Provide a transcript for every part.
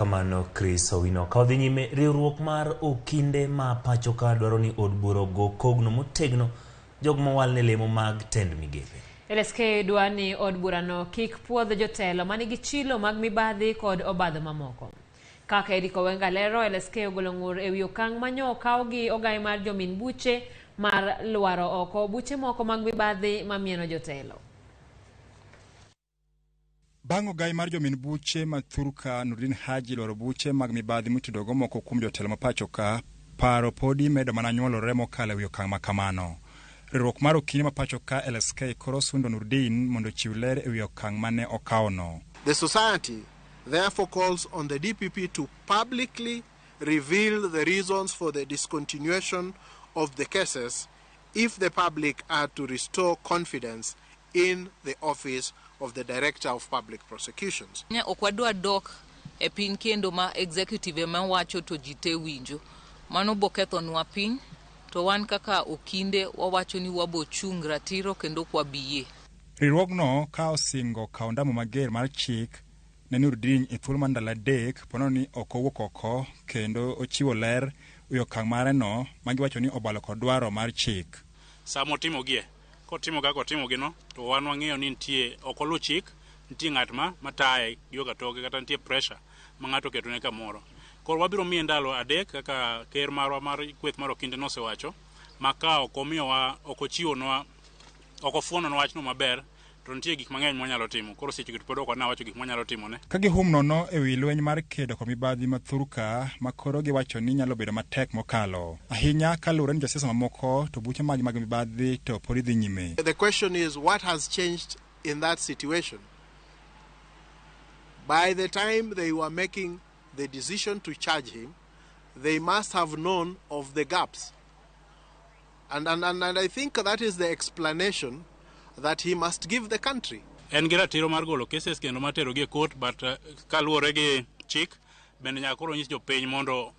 Kamano Chris Owino kaodhi nyime riwruok mar Okinde ma pacho ka dwaro ni od bura go kogno motegno jog mowal ne lemo mag tend migepe. LSK dwani od burano kik puodho jotelo manigi chilo mag mibadhi kod obadho mamoko. Kaka ediko wenga lero, LSK ogolo ng'ur ewi okang' manyo okaw gi ogai mar jomin buche mar lwaro oko buche moko mag mibadhi mamieno jotelo. Bango gai mar jomin buche mathurka Noordin Haji loro buche mag mibadhi mitudogo moko kuom jotelo mapacho ka paro podi medo mana nyuolore mokalo ewi okang' makamano. Riwruok mar Okinde mapacho ka LSK koro sundo Noordin mondo chiw ler ewi okang' mane okawno. The society therefore calls on the DPP to publicly reveal the reasons for the discontinuation of the cases if the public are to restore confidence in the office of the Director of Public Prosecutions. Okwadwa dok e piny kendo ma executive ma wacho to jite winjo. Mano boketho nwa piny to wan kaka Okinde wawacho ni wabo chung ratiro kendo kwa biye. Riwruogno ka osingo kawo ndamo mager mar chik ne Noordin e thuolo mar ndalo adek pono ni ok owuok oko kendo ochiwo ler ewi okang' mare no magiwacho ni obalo kod dwaro mar chik. Samo timo gie kotimo kaka otimo gino to wan wang'eyo ni nitie ok oluw chik, nitie ng'at mataye yoga toke kata nitie pressure ma ng'ato ketone kamoro. Koro wabiro miye ndalo adek kaka ker marwa mar kweth mar Okinde nosewacho maka ok omiyowa ok ochiwonwa ok ofuononwa wachno maber to nitie gik mang'eny mwanyalo timo. Koro seche pod ok nawacho gik mwanyalo timone. Ka gihum nono ewi lweny mar kedo kod mibadhi mathurka makoro giwacho ni nyalo bedo matek mokalo ahinya kaluwore ni josiasa mamoko to buche mag mibadhi to pod dhi nyime. The question is, what has changed in that situation? By the time they were making the decision to charge him, they must have known of the gaps. And I think that is the explanation that he must give the country. En gi ratiro mar golo cases kendo matero gi court, but kaluwore gi chik bende nyaka koro nyis jopiny mondo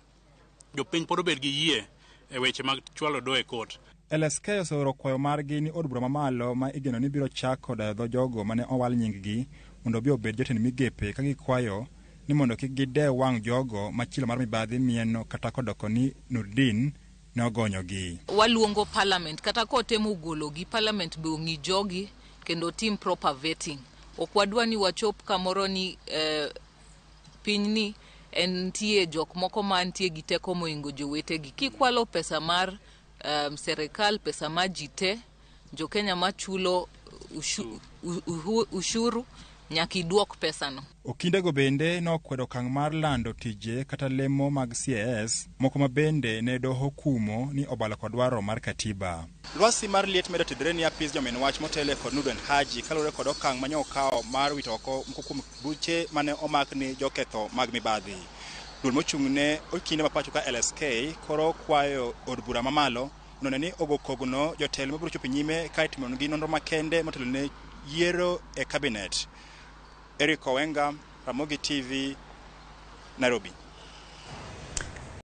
jopiny pod obed gi yie e weche mag chwalo do e court. LSK oseoro kwayo margi ni od bura mamalo ma igeno ni biro chako dayo dho jogo mane owal nying-gi mondo bi obed jotend migepe ka gikwayo ni mondo kik gide wang' jogo ma chilo mar mibadhi mieno kata kodoko ni Noordin ne ogonyogi. Waluongo parliament kata kotemo gologi parliament be ong'i jogi kendo tim proper vetting. Okwadwa ni wachop kamoro ni pinyni entie jok moko mantie gi teko moingo jowetegi. Kikwalo pesa mar serikal, pesa ma jite, jo Kenya machulo ushuru nyaki duok pesa no. Okinde go bende nokwedo okang' mar lando tije kata lemo mag CAS moko ma bende ne doho kumo ni obalo kod dwaro mar katiba. Lwasi mar liet medo tidre ni apis jomin wach motele kod Noordin Haji kalure kod okang' manyo okawo mar wito oko moko kuom buche mane omak ni joketho mag mibadhi. Duol mochung'ne Okinde mapacho ka LSK koro kwayo od bura mamalo none ni ogo kogno jotelo mabiro chopo nyime ka itimonegi nonro makende motelo ne yiero e cabinet. Eric Owenga, Ramogi TV, Nairobi.